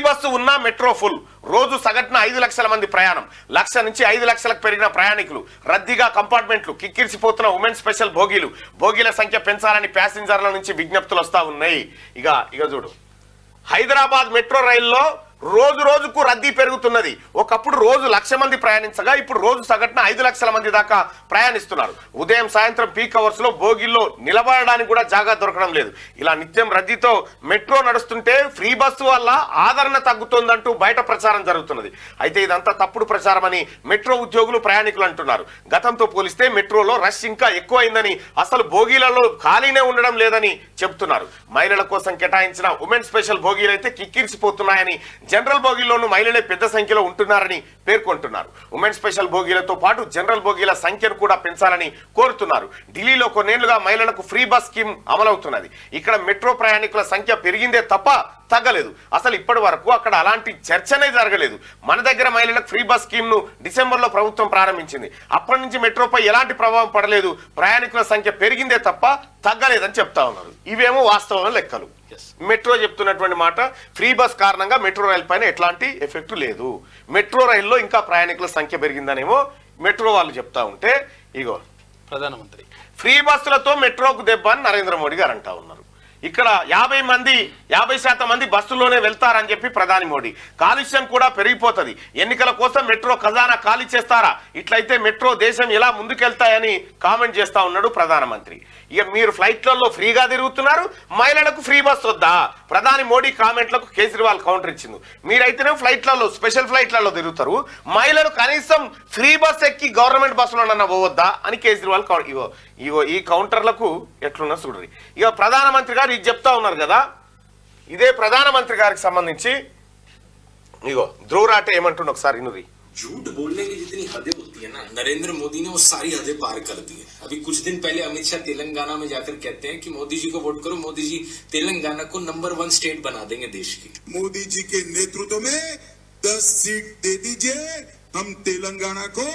Bus ఉన్నా metro full. రోజు సగటున 5 లక్షల మంది ప్రయాణం. 1 లక్ష నుంచి 5 లక్షలకు పెరిగిన ప్రయాణికులు. రద్దీగా కంపార్ట్మెంట్లు. కిక్కిరిసిపోతున్న ఉమెన్ స్పెషల్ బోగీలు. బోగీల సంఖ్య పెంచాలని ప్యాసింజర్ల నుంచి విజ్ఞప్తులు వస్తా ఉన్నాయి. ఇక చూడు, హైదరాబాద్ మెట్రో రైల్లో రోజు రోజుకు రద్దీ పెరుగుతున్నది. ఒకప్పుడు రోజు 1 లక్ష మంది ప్రయాణించగా ఇప్పుడు రోజు సగటున 5 లక్షల మంది దాకా ప్రయాణిస్తున్నారు. ఉదయం సాయంత్రం పీక్ అవర్స్ లో బోగిల్లో నిలబడడానికి కూడా జాగా దొరకడం లేదు. ఇలా నిత్యం రద్దీతో మెట్రో నడుస్తుంటే ఫ్రీ బస్సు వల్ల ఆదరణ తగ్గుతోందంటూ బయట ప్రచారం జరుగుతున్నది. అయితే ఇదంతా తప్పుడు ప్రచారం అని మెట్రో ఉద్యోగులు ప్రయాణికులు అంటున్నారు. గతంతో పోలిస్తే మెట్రోలో రష్ ఇంకా ఎక్కువైందని, అసలు బోగీలలో ఖాళీనే ఉండడం లేదని చెబుతున్నారు. మహిళల కోసం కేటాయించిన ఉమెన్ స్పెషల్ బోగీలు అయితే కిక్కిరిసిపోతున్నాయని, జనరల్ బోగీల్లోనూ మహిళలే పెద్ద సంఖ్యలో ఉంటున్నారని పేర్కొంటున్నారు. ఉమెన్ స్పెషల్ బోగీలతో పాటు జనరల్ బోగీల సంఖ్యను కూడా పెంచాలని కోరుతున్నారు. ఢిల్లీలో కొన్నేళ్లుగా మహిళలకు ఫ్రీ బస్ స్కీమ్ అమలవుతున్నది. ఇక్కడ మెట్రో ప్రయాణికుల సంఖ్య పెరిగిందే తప్ప తగ్గలేదు. అసలు ఇప్పటి వరకు అక్కడ అలాంటి చర్చనే జరగలేదు. మన దగ్గర మహిళలకు ఫ్రీ బస్ స్కీమ్ ను డిసెంబర్లో ప్రభుత్వం ప్రారంభించింది. అప్పటి నుంచి మెట్రోపై ఎలాంటి ప్రభావం పడలేదు. ప్రయాణికుల సంఖ్య పెరిగిందే తప్ప తగ్గలేదని చెప్తా ఉన్నారు. ఇవేమో వాస్తవమైన లెక్కలు. మెట్రో చెప్తున్నటువంటి మాట, ఫ్రీ బస్ కారణంగా మెట్రో రైలు పైన ఎట్లాంటి ఎఫెక్ట్ లేదు. మెట్రో రైల్లో ఇంకా ప్రయాణికుల సంఖ్య పెరిగిందనేమో మెట్రో వాళ్ళు చెప్తా ఉంటే, ఇగో ప్రధానమంత్రి ఫ్రీ బస్సులతో మెట్రోకు దెబ్బ అని నరేంద్ర మోడీ గారు అంటా ఉన్నారు. ఇక్కడ 50% మంది బస్సులోనే వెళ్తారని చెప్పి ప్రధాని మోడీ. కాలుష్యం కూడా పెరిగిపోతుంది. ఎన్నికల కోసం మెట్రో ఖజానా ఖాళీ చేస్తారా? ఇట్లయితే మెట్రో దేశం ఎలా ముందుకెళ్తాయని కామెంట్ చేస్తా ఉన్నాడు ప్రధానమంత్రి. ఇక మీరు ఫ్లైట్లలో ఫ్రీగా తిరుగుతున్నారు, మహిళలకు ఫ్రీ బస్ వద్దా? ప్రధాని మోడీ కామెంట్లకు కేజ్రీవాల్ కౌంటర్ ఇచ్చింది. మీరైతేనే ఫ్లైట్లలో, స్పెషల్ ఫ్లైట్లలో తిరుగుతారు, మహిళలు కనీసం ఫ్రీ బస్ ఎక్కి గవర్నమెంట్ బస్సులోనన్నా పోవద్దా అని కేజ్రీవాల్ ఇగో ఈ కౌంటర్లకు ఎట్లున్నా చూడరు. ఇక ప్రధానమంత్రి గారు ఇది చెప్తా ఉన్నారు కదా, ఇదే ప్రధానమంత్రి గారికి సంబంధించి ఇగో ధ్రువ రాటే ఏమంటుండ ఒకసారి ఇనురి. झूठ बोलने की जितनी हदें होती है ना, नरेंद्र मोदी ने वो सारी हदें पार कर दी है। अभी कुछ दिन पहले अमित शाह तेलंगाना में जाकर कहते हैं कि मोदी जी को वोट करो, मोदी जी तेलंगाना को नंबर 1 स्टेट बना देंगे देश की। मोदी जी के नेतृत्व में 10 सीट दे दीजिए, हम तेलंगाना को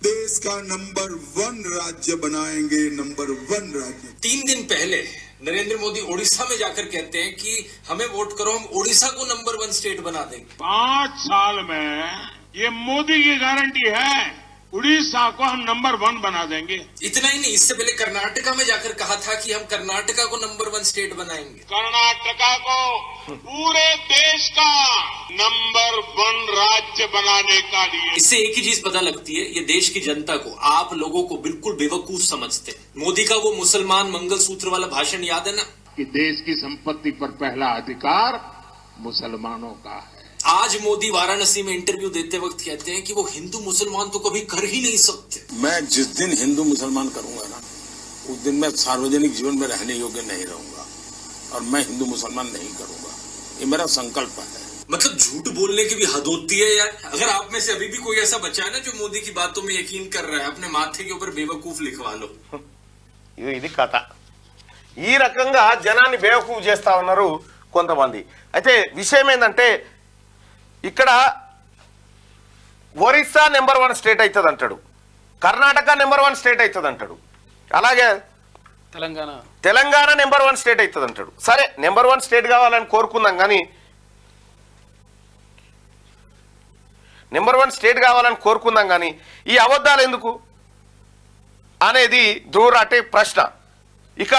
देश का नंबर 1 राज्य बनाएंगे, नंबर 1 राज्य। 3 दिन पहले नरेंद्र मोदी ओडिशा में जाकर कहते हैं कि हमें वोट करो, हम ओडिशा को नंबर 1 स्टेट बना देंगे। 5 साल में ये मोदी की गारंटी है, उड़ीसा को हम नंबर 1 बना देंगे। इतना ही नहीं, इससे पहले कर्नाटका में जाकर कहा था कि हम कर्नाटका को नंबर 1 स्टेट बनाएंगे। कर्नाटका को पूरे देश का नंबर 1 राज्य बनाने का लिए। इससे एक ही चीज पता लगती है, ये देश की जनता को, आप लोगों को बिल्कुल बेवकूफ समझते हैं। मोदी का वो मुसलमान मंगलसूत्र वाला भाषण याद है ना, कि देश की संपत्ति पर पहला अधिकार मुसलमानों का है। आज मोदी वाराणसी में इंटरव्यू देते वक्त कहते हैं कि वो हिंदू मुसलमान तो कभी कर ही नहीं सकते। मैं जिस दिन हिंदू मुसलमान करूंगा ना, उस दिन मैं सार्वजनिक जीवन में रहने योग्य नहीं रहूंगा, और मैं हिंदू मुसलमान नहीं करूंगा। ये मेरा संकल्प है। मतलब झूठ बोलने की भी हद होती है यार। अगर आप में से अभी भी कोई ऐसा बचा है ना जो मोदी की बातों में यकीन कर रहा है, अपने माथे के ऊपर बेवकूफ लिखवा लो। ఇది కథ. ఈ రకంగా జనాన్ని బేవకూఫ్ చేస్తా ఉన్నారు కొంతమంది. అయితే విషయం ఏంటంటే, ఇక్కడ ఒరిస్సా నెంబర్ 1 స్టేట్ అవుతుంది అంటాడు, కర్ణాటక నెంబర్ 1 స్టేట్ అవుతుంది అంటాడు, అలాగే తెలంగాణ నెంబర్ 1 స్టేట్ అవుతుంది అంటాడు. సరే, నెంబర్ 1 స్టేట్ కావాలని కోరుకుందాం, కానీ నెంబర్ 1 స్టేట్ కావాలని కోరుకుందాం కానీ ఈ అబద్ధాలు ఎందుకు అనేది ధ్రువ రాటే ప్రశ్న. ఇక